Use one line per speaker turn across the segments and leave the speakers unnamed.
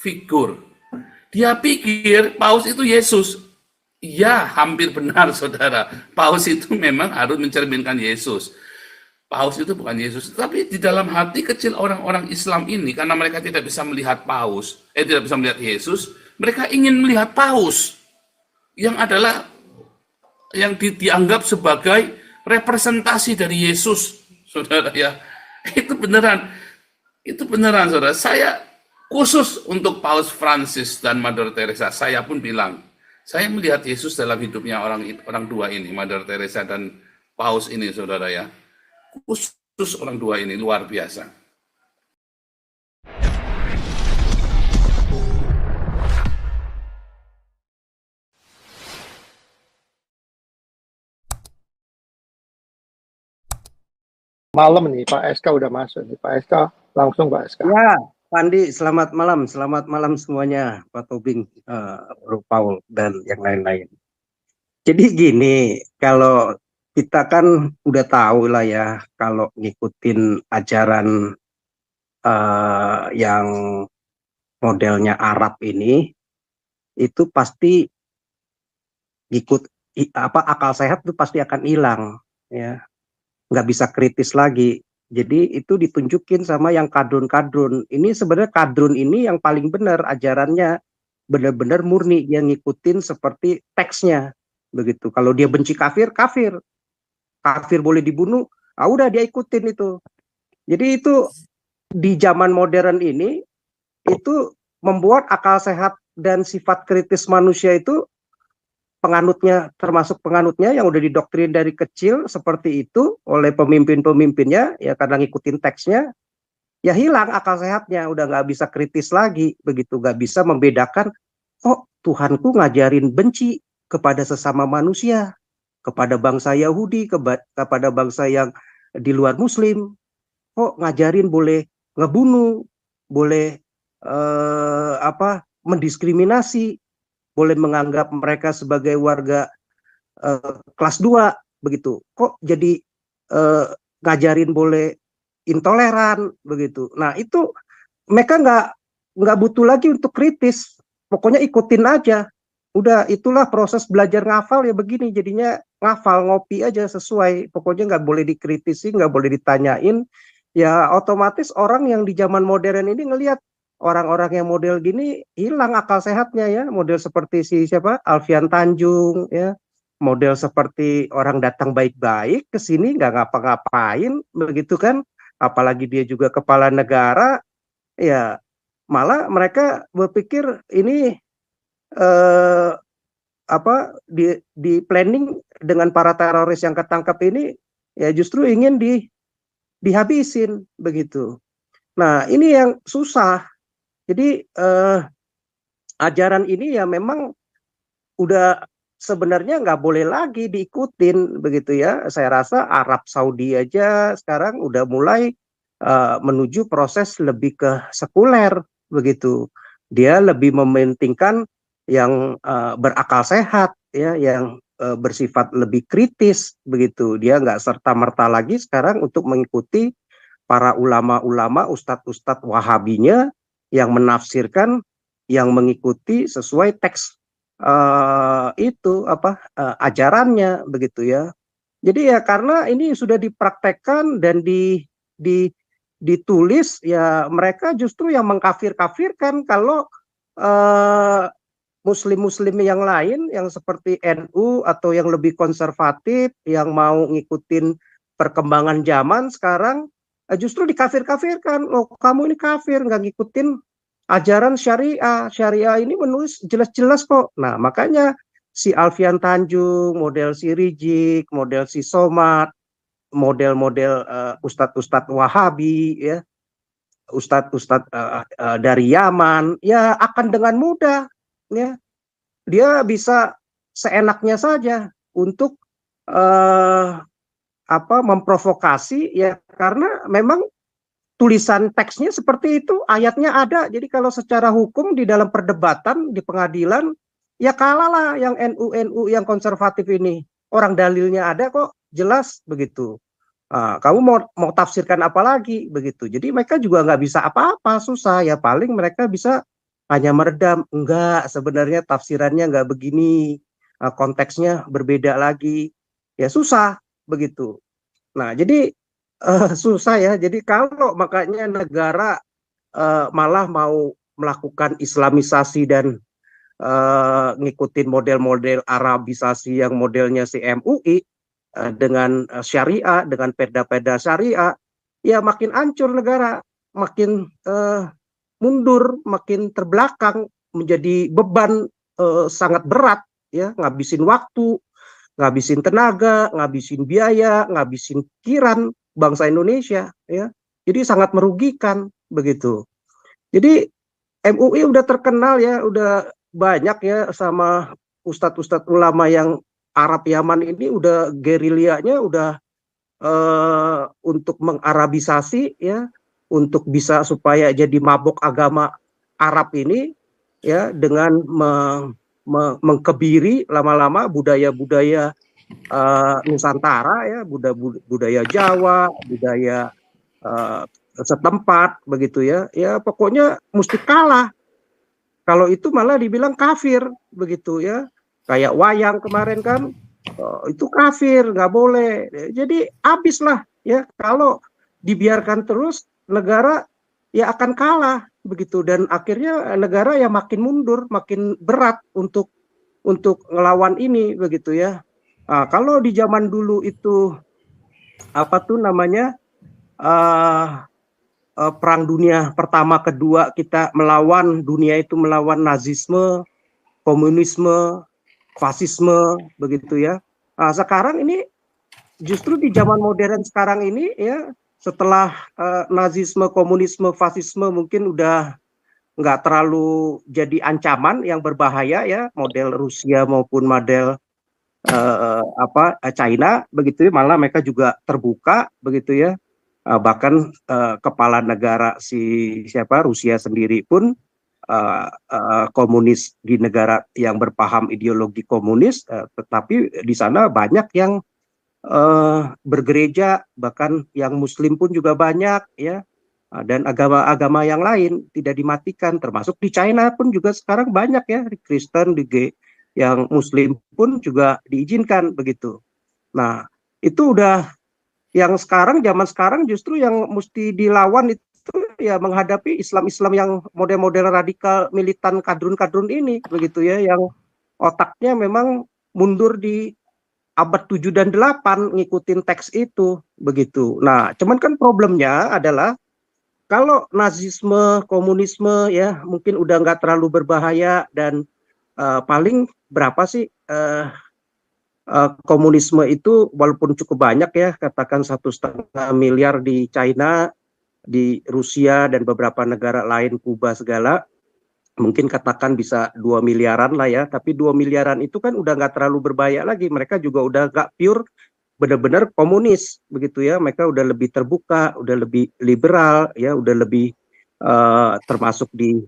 figur. Dia pikir Paus itu Yesus. Ya, hampir benar, saudara. Paus itu memang harus mencerminkan Yesus. Paus itu bukan Yesus, tapi di dalam hati kecil orang-orang Islam ini, karena mereka tidak bisa melihat Paus, tidak bisa melihat Yesus, mereka ingin melihat Paus, yang adalah yang dianggap sebagai representasi dari Yesus, saudara ya. Itu beneran, saudara. Saya khusus untuk Paus Francis dan Mother Teresa, saya pun bilang, saya melihat Yesus dalam hidupnya orang dua ini, Mother Teresa dan Paus ini, saudara ya. Khusus orang dua ini luar biasa.
Malam nih, Pak SK udah masuk nih. Pak SK, langsung Pak SK.
Ya, Pandi, selamat malam semuanya, Pak Tobing, Bro Paul, dan yang lain-lain. Jadi gini, kalau kita kan udah tahu lah ya, kalau ngikutin ajaran yang modelnya Arab ini, itu pasti ikut akal sehat itu pasti akan hilang, ya, nggak bisa kritis lagi. Jadi itu ditunjukin sama yang kadrun-kadrun. Ini sebenarnya kadrun ini yang paling benar ajarannya, benar-benar murni, yang ngikutin seperti teksnya. Begitu. Kalau dia benci kafir, kafir boleh dibunuh, udah dia ikutin itu. Jadi itu di zaman modern ini itu membuat akal sehat dan sifat kritis manusia itu termasuk penganutnya yang udah didoktrin dari kecil seperti itu oleh pemimpin-pemimpinnya, ya karena ngikutin teksnya, ya hilang akal sehatnya, udah nggak bisa kritis lagi, begitu, nggak bisa membedakan, oh Tuhanku ngajarin benci kepada sesama manusia, kepada bangsa Yahudi, kepada bangsa yang di luar Muslim, kok ngajarin boleh ngebunuh, boleh mendiskriminasi, boleh menganggap mereka sebagai warga kelas 2, begitu. Kok jadi ngajarin boleh intoleran, begitu. Nah itu mereka nggak butuh lagi untuk kritis, pokoknya ikutin aja. Udah itulah proses belajar ngafal ya begini, jadinya ngafal ngopi aja sesuai, pokoknya nggak boleh dikritisi, nggak boleh ditanyain. Ya otomatis orang yang di zaman modern ini ngelihat orang-orang yang model gini hilang akal sehatnya ya, model seperti Alfian Tanjung ya, model seperti orang datang baik-baik ke sini nggak ngapa-ngapain, begitu kan, apalagi dia juga kepala negara, ya malah mereka berpikir ini di planning dengan para teroris yang ketangkap ini ya justru ingin dihabisin, begitu. Nah ini yang susah. Jadi ajaran ini ya memang udah sebenarnya nggak boleh lagi diikutin, begitu ya. Saya rasa Arab Saudi aja sekarang udah mulai menuju proses lebih ke sekuler, begitu. Dia lebih mementingkan yang berakal sehat, ya, yang bersifat lebih kritis, begitu. Dia nggak serta-merta lagi sekarang untuk mengikuti para ulama-ulama, ustadz-ustadz Wahabinya yang menafsirkan, yang mengikuti sesuai teks ajarannya, begitu ya. Jadi ya karena ini sudah dipraktekkan dan ditulis, ya mereka justru yang mengkafir-kafirkan kalau muslim-muslim yang lain yang seperti NU atau yang lebih konservatif yang mau ngikutin perkembangan zaman sekarang, justru dikafir-kafirkan. Oh, kamu ini kafir, nggak ngikutin ajaran syariah. Syariah ini menulis jelas-jelas kok. Nah, makanya si Alfian Tanjung, model si Rizik, model si Somad, model-model ustadz-ustadz Wahabi, ya, ustadz-ustadz dari Yaman, ya akan dengan mudah, ya, dia bisa seenaknya saja untuk memprovokasi, ya karena memang tulisan teksnya seperti itu, ayatnya ada. Jadi kalau secara hukum di dalam perdebatan di pengadilan, ya kalah lah yang NU yang konservatif ini. Orang dalilnya ada kok, jelas, begitu. Kamu mau tafsirkan apa lagi, begitu. Jadi mereka juga nggak bisa apa-apa, susah. Ya paling mereka bisa hanya meredam. Enggak, sebenarnya tafsirannya enggak begini. Konteksnya berbeda lagi. Ya susah begitu. Nah, jadi susah ya. Jadi kalau makanya negara malah mau melakukan Islamisasi dan ngikutin model-model Arabisasi yang modelnya si MUI dengan syariah, dengan perda-perda syariah, ya makin hancur negara, makin mundur, makin terbelakang, menjadi beban sangat berat, ya, ngabisin waktu, ngabisin tenaga, ngabisin biaya, ngabisin pikiran bangsa Indonesia, ya. Jadi sangat merugikan begitu. Jadi MUI udah terkenal ya, udah banyak ya sama ustadz-ustadz ulama yang Arab Yaman ini udah gerilyanya udah untuk mengarabisasi ya, untuk bisa supaya jadi mabok agama Arab ini ya dengan mengkebiri lama-lama budaya-budaya Nusantara ya, budaya Jawa, budaya setempat begitu ya. Ya pokoknya mesti kalah. Kalau itu malah dibilang kafir begitu ya. Kayak wayang kemarin kan itu kafir, nggak boleh. Jadi habislah ya kalau dibiarkan terus negara ya akan kalah begitu dan akhirnya negara ya makin mundur, makin berat untuk ngelawan ini begitu ya. Nah, kalau di zaman dulu itu apa tuh namanya Perang Dunia Pertama Kedua kita melawan dunia itu melawan nazisme, komunisme, fasisme begitu ya. Nah, sekarang ini justru di zaman modern sekarang ini ya setelah nazisme, komunisme, fasisme mungkin udah nggak terlalu jadi ancaman yang berbahaya ya, model Rusia maupun model China begitu ya, malah mereka juga terbuka begitu ya. Bahkan kepala negara siapa Rusia sendiri pun komunis di negara yang berpaham ideologi komunis, tetapi di sana banyak yang bergereja, bahkan yang Muslim pun juga banyak ya, dan agama-agama yang lain tidak dimatikan, termasuk di China pun juga sekarang banyak ya, di Kristen, yang Muslim pun juga diizinkan begitu. Nah itu udah yang sekarang zaman sekarang justru yang mesti dilawan itu ya menghadapi Islam-Islam yang model-model radikal militan kadrun-kadrun ini begitu ya, yang otaknya memang mundur di abad 7 dan 8 ngikutin teks itu begitu. Nah, cuman kan problemnya adalah kalau nazisme, komunisme ya mungkin udah nggak terlalu berbahaya dan paling berapa sih komunisme itu walaupun cukup banyak ya, katakan 1,5 miliar di China, di Rusia dan beberapa negara lain, Kuba segala, mungkin katakan bisa 2 miliaran lah ya, tapi 2 miliaran itu kan udah nggak terlalu berbahaya lagi, mereka juga udah nggak pure benar-benar komunis begitu ya, mereka udah lebih terbuka, udah lebih liberal ya, udah lebih termasuk di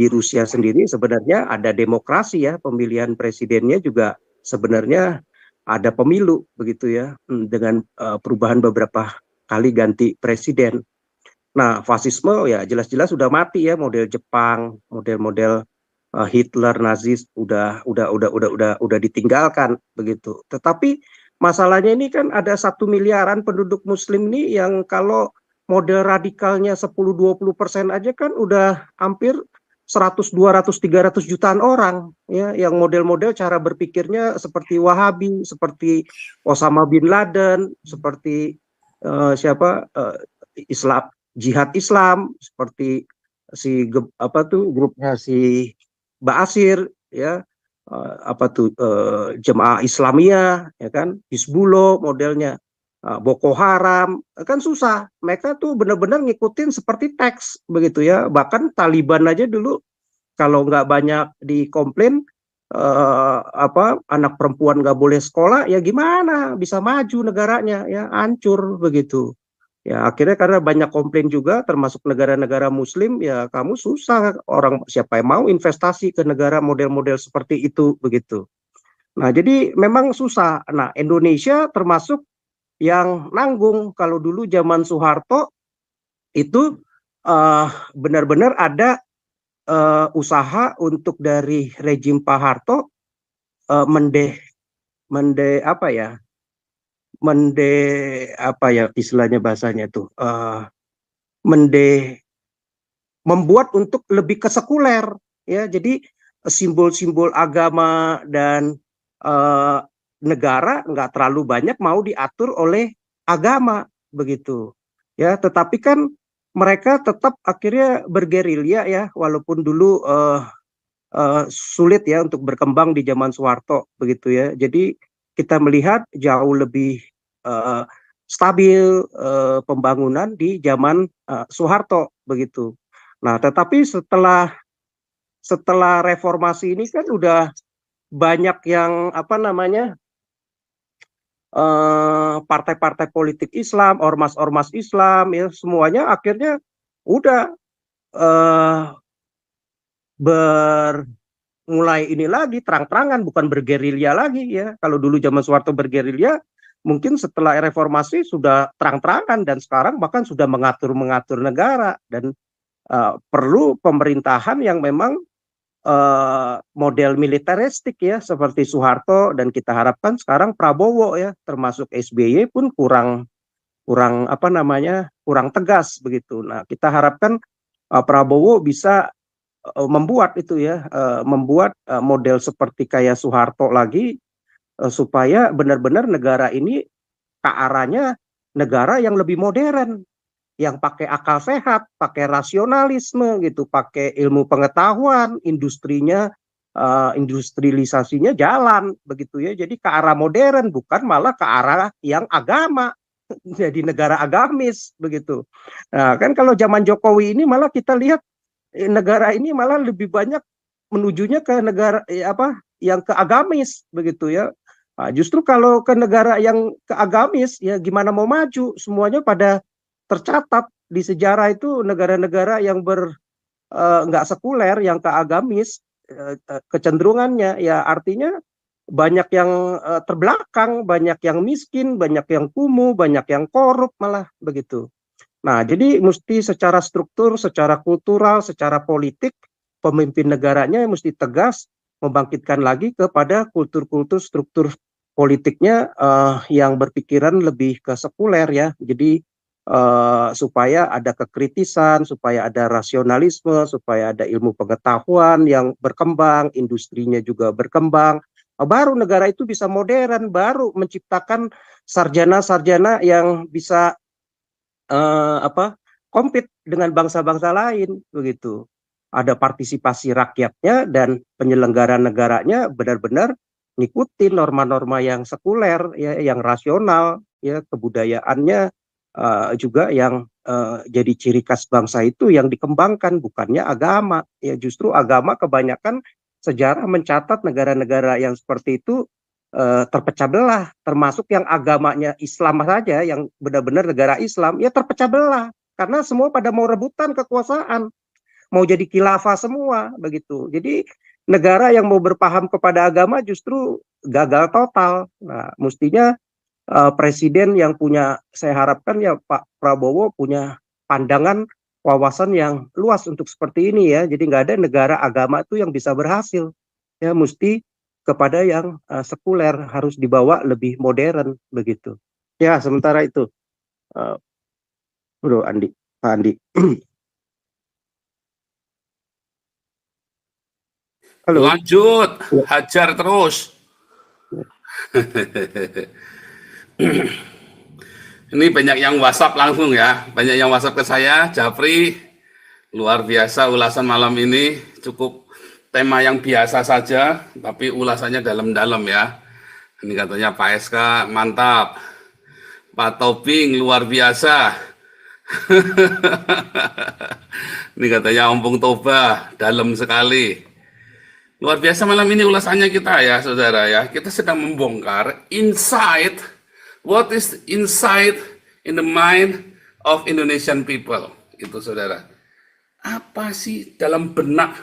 Rusia sendiri sebenarnya ada demokrasi ya, pemilihan presidennya juga sebenarnya ada pemilu begitu ya, dengan perubahan beberapa kali ganti presiden. Nah, fasisme ya jelas-jelas sudah mati ya, model Jepang, model-model Hitler, Nazis udah ditinggalkan begitu. Tetapi masalahnya ini kan ada 1 miliaran penduduk Muslim nih yang kalau model radikalnya 10-20% aja kan udah hampir 100, 200, 300 jutaan orang ya, yang model-model cara berpikirnya seperti Wahabi, seperti Osama bin Laden, seperti Islam, jihad Islam, seperti grupnya si Ba'asyir ya, Jemaah Islamiyah ya kan, Hizbullah modelnya, Boko Haram kan susah, mereka tuh benar-benar ngikutin seperti teks begitu ya. Bahkan Taliban aja dulu kalau nggak banyak dikomplain anak perempuan nggak boleh sekolah, ya gimana bisa maju negaranya ya, hancur begitu ya. Akhirnya karena banyak komplain juga termasuk negara-negara Muslim, ya kamu susah, orang siapa yang mau investasi ke negara model-model seperti itu begitu. Nah jadi memang susah. Nah Indonesia termasuk yang nanggung. Kalau dulu zaman Soeharto itu benar-benar ada usaha untuk dari rejim Pak Harto apa ya, apa ya istilahnya bahasanya itu, membuat untuk lebih ke sekuler, ya. Jadi simbol-simbol agama dan eh, negara nggak terlalu banyak mau diatur oleh agama begitu, ya. Tetapi kan mereka tetap akhirnya bergerilya, ya, walaupun dulu sulit ya untuk berkembang di zaman Soeharto begitu, ya. Jadi kita melihat jauh lebih eh, stabil pembangunan di zaman Soeharto begitu. Nah, tetapi setelah reformasi ini kan udah banyak yang apa namanya, partai-partai politik Islam, ormas-ormas Islam, ya, semuanya akhirnya udah eh, mulai ini lagi terang-terangan, bukan bergerilya lagi, ya. Kalau dulu zaman Soeharto bergerilya, mungkin setelah reformasi sudah terang-terangan, dan sekarang bahkan sudah mengatur negara, dan perlu pemerintahan yang memang model militeristik, ya, seperti Soeharto, dan kita harapkan sekarang Prabowo, ya, termasuk SBY pun kurang apa namanya, kurang tegas begitu. Nah, kita harapkan Prabowo bisa membuat itu, ya, membuat model seperti kayak Soeharto lagi, supaya benar-benar negara ini ke arahnya negara yang lebih modern, yang pakai akal sehat, pakai rasionalisme gitu, pakai ilmu pengetahuan, industrinya, industrialisasinya jalan begitu, ya. Jadi ke arah modern, bukan malah ke arah yang agama, jadi negara agamis begitu. Nah, kan kalau zaman Jokowi ini malah kita lihat negara ini malah lebih banyak menujunya ke negara apa yang ke agamis begitu, ya. Nah, justru kalau ke negara yang ke agamis, ya, gimana mau maju, semuanya pada tercatat di sejarah itu negara-negara yang nggak sekuler, yang ke agamis, kecenderungannya, ya, artinya banyak yang terbelakang, banyak yang miskin, banyak yang kumuh, banyak yang korup malah begitu. Nah, jadi mesti secara struktur, secara kultural, secara politik, pemimpin negaranya mesti tegas membangkitkan lagi kepada kultur-kultur struktur politiknya yang berpikiran lebih ke sekuler, ya. Jadi supaya ada kekritisan, supaya ada rasionalisme, supaya ada ilmu pengetahuan yang berkembang, industrinya juga berkembang. Baru negara itu bisa modern, baru menciptakan sarjana-sarjana yang bisa compete dengan bangsa-bangsa lain begitu. Ada partisipasi rakyatnya, dan penyelenggara negaranya benar-benar ngikutin norma-norma yang sekuler, ya, yang rasional, ya, kebudayaannya juga yang jadi ciri khas bangsa itu yang dikembangkan, bukannya agama, ya. Justru agama kebanyakan sejarah mencatat negara-negara yang seperti itu terpecah belah, termasuk yang agamanya Islam saja, yang benar-benar negara Islam, ya, terpecah belah karena semua pada mau rebutan kekuasaan, mau jadi khilafah semua begitu. Jadi negara yang mau berpaham kepada agama justru gagal total. Nah, mestinya presiden yang punya, saya harapkan, ya, Pak Prabowo punya pandangan wawasan yang luas untuk seperti ini, ya. Jadi nggak ada negara agama itu yang bisa berhasil, ya, mesti kepada yang sekuler, harus dibawa lebih modern begitu. Ya, sementara itu, Bro Andi, Pak Andi. Halo.
Lanjut, hajar terus. Ini banyak yang WhatsApp langsung, ya. Banyak yang WhatsApp ke saya, Japri, luar biasa ulasan malam ini. Cukup tema yang biasa saja, tapi ulasannya dalam-dalam, ya. Ini katanya Pak SK, mantap. Pak Tobing, luar biasa. Ini katanya Ompong Toba, dalam sekali. Luar biasa malam ini ulasannya kita, ya, saudara, ya. Kita sedang membongkar inside, what is inside in the mind of Indonesian people. Itu, saudara. Apa sih dalam benak?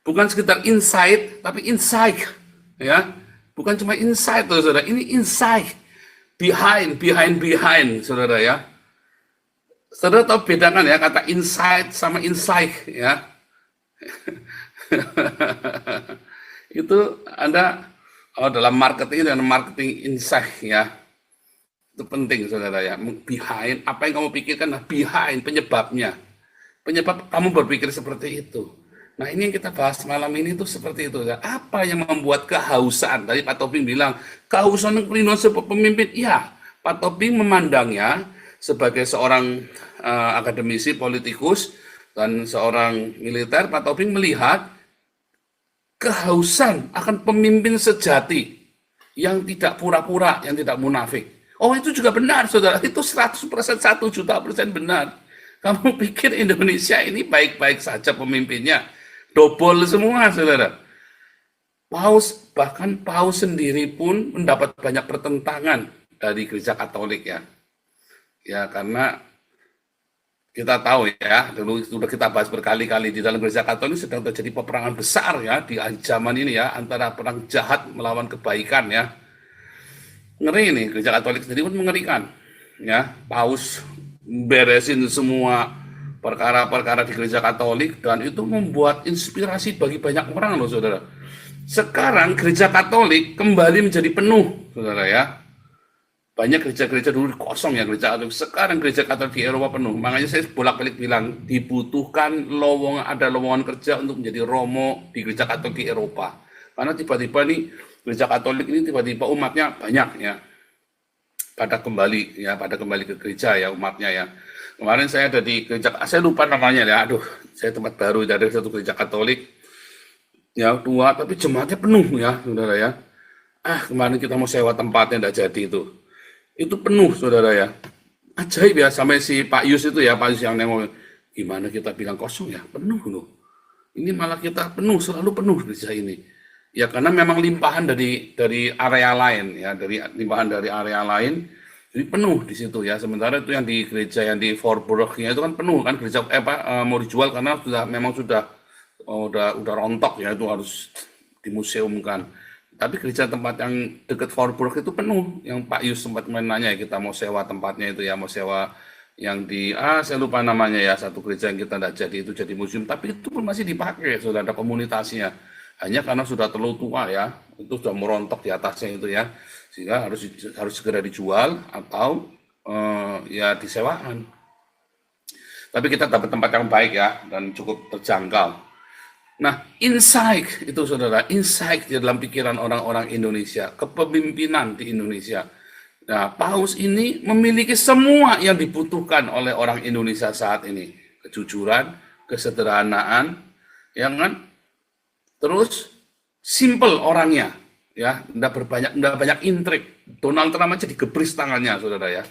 Bukan sekitar inside, tapi insight, ya. Bukan cuma inside, saudara. Ini insight, behind, saudara, ya. Saudara tahu bedakan, ya, kata insight sama insight, ya. Itu Anda dalam marketing dan marketing insight ya. Itu penting saudara ya. Behind apa yang kamu pikirkan, nah, behind penyebabnya. Penyebab kamu berpikir seperti itu. Nah ini yang kita bahas malam ini tuh seperti itu. Ya. Apa yang membuat kehausan? Tadi Pak Tobing bilang, kehausan kerinduan sebuah pemimpin. Ya, Pak Tobing memandangnya sebagai seorang akademisi, politikus, dan seorang militer. Pak Tobing melihat kehausan akan pemimpin sejati yang tidak pura-pura, yang tidak munafik. Oh itu juga benar saudara, itu 100%, 1.000.000% benar. Kamu pikir Indonesia ini baik-baik saja pemimpinnya, dobol semua saudara. Bahkan Paus sendiri pun mendapat banyak pertentangan dari gereja Katolik ya. Ya karena kita tahu ya, dulu sudah kita bahas berkali-kali di dalam gereja Katolik sedang terjadi peperangan besar ya di zaman ini ya, antara perang jahat melawan kebaikan ya. Ngeri nih, gereja Katolik sendiri pun mengerikan ya. Paus beresin semua perkara-perkara di gereja Katolik dan itu membuat inspirasi bagi banyak orang loh saudara. Sekarang gereja Katolik kembali menjadi penuh saudara ya. Banyak gereja-gereja dulu kosong ya gereja Katolik. Sekarang gereja Katolik di Eropa penuh. Makanya saya bolak-balik bilang dibutuhkan ada lowongan kerja untuk menjadi romo di gereja Katolik di Eropa. Karena tiba-tiba nih gereja Katolik ini tiba-tiba umatnya banyak ya. Pada kembali ke gereja ya umatnya ya. Kemarin saya ada di gereja, saya lupa namanya ya. Aduh, saya tempat baru dari satu gereja Katolik. Ya tua tapi jemaatnya penuh ya saudara ya. Kemarin kita mau sewa tempatnya tidak jadi itu. Itu penuh saudara ya, ajaib ya, sampai si Pak Yus itu ya, Pak Yus yang nemo, gimana kita bilang kosong ya, penuh loh, ini malah kita penuh, selalu penuh gereja ini, ya karena memang limpahan dari area lain ya, limpahan dari area lain, jadi penuh di situ ya, sementara itu yang di gereja yang di Voorburgnya itu kan penuh kan, gereja mau dijual karena memang sudah rontok ya, itu harus dimuseumkan. Tapi gereja tempat yang dekat Voorburg itu penuh. Yang Pak Yus sempat nanya kita mau sewa tempatnya itu ya, mau sewa yang di saya lupa namanya ya, satu gereja yang kita tidak jadi itu jadi museum. Tapi itu pun masih dipakai, sudah ada komunitasnya. Hanya karena sudah terlalu tua ya, itu sudah merontok di atasnya itu ya, sehingga harus segera dijual atau ya disewakan. Tapi kita dapat tempat yang baik ya dan cukup terjangkau. Nah, insight itu saudara, insight di dalam pikiran orang-orang Indonesia, kepemimpinan di Indonesia. Nah, Paus ini memiliki semua yang dibutuhkan oleh orang Indonesia saat ini. Kejujuran, kesederhanaan, ya kan? Terus simple orangnya, ya, enggak banyak intrik. Donald Trump aja digebris tangannya, saudara ya.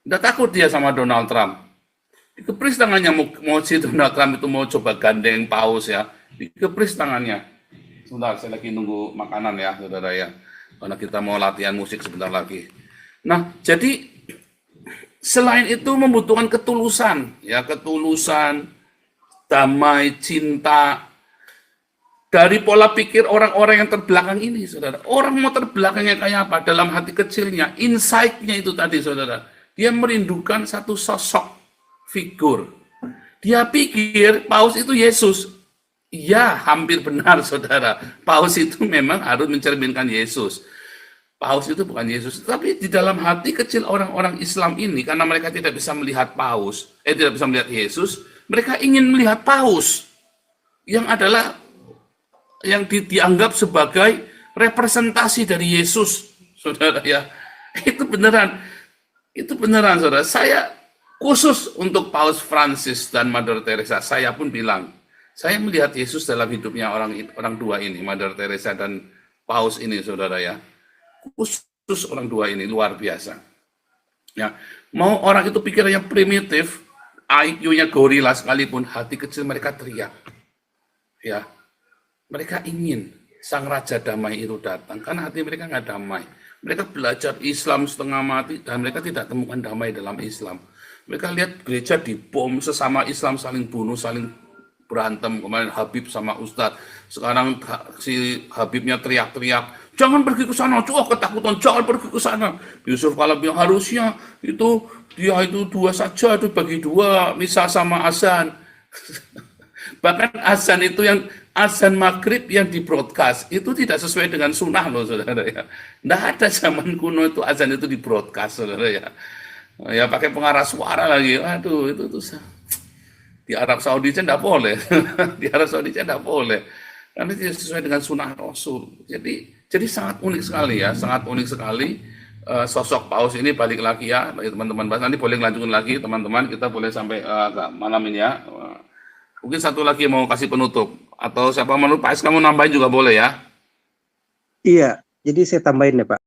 Enggak takut dia sama Donald Trump. Digebris tangannya, mau si Donald Trump itu mau coba gandeng Paus ya. Dikepris tangannya. Sebentar, saya lagi nunggu makanan ya, saudara ya. Karena kita mau latihan musik sebentar lagi. Nah, jadi selain itu membutuhkan ketulusan, ya ketulusan, damai, cinta. Dari pola pikir orang-orang yang terbelakang ini, saudara. Orang mau terbelakangnya kayak apa? Dalam hati kecilnya, insight-nya itu tadi, saudara. Dia merindukan satu sosok, figur. Dia pikir Paus itu Yesus. Ya, hampir benar saudara. Paus itu memang harus mencerminkan Yesus. Paus itu bukan Yesus. Tapi di dalam hati kecil orang-orang Islam ini, karena mereka tidak bisa melihat Paus, tidak bisa melihat Yesus, mereka ingin melihat Paus. Yang adalah, yang dianggap sebagai representasi dari Yesus. Saudara ya, itu beneran saudara. Saya khusus untuk Paus Francis dan Mother Teresa, saya pun bilang, saya melihat Yesus dalam hidupnya orang dua ini, Mother Teresa dan Paus ini, saudara ya. Khusus orang dua ini, luar biasa. Ya, mau orang itu pikirannya primitif, IQ-nya gorila sekalipun, hati kecil mereka teriak. Ya, mereka ingin sang Raja Damai itu datang, karena hati mereka nggak damai. Mereka belajar Islam setengah mati, dan mereka tidak temukan damai dalam Islam. Mereka lihat gereja dibom, sesama Islam saling bunuh, saling berantem. Kemarin Habib sama Ustadz, sekarang si Habibnya teriak-teriak, jangan pergi ke sana, ketakutan, jangan pergi ke sana. Yusuf Kala bilang harusnya dia itu dua saja, itu bagi dua, misah sama azan. Bahkan azan itu yang azan maghrib yang di broadcast itu tidak sesuai dengan sunnah loh saudara ya. Nggak ada zaman kuno itu azan itu di broadcast saudara ya. Ya pakai pengarah suara lagi. Aduh itu tuh di Arab Saudi aja nggak boleh. Di Arab Saudi aja nggak boleh. Karena tidak sesuai dengan sunnah Rasul. Jadi sangat unik sekali ya, sangat unik sekali. Sosok paus ini balik lagi ya, bagi teman-teman. Nanti boleh lanjutin lagi teman-teman. Kita boleh sampai malam ini ya. Mungkin satu lagi mau kasih penutup atau siapa menurut Pak S kamu nambahin juga boleh ya.
Iya, jadi saya tambahin ya Pak.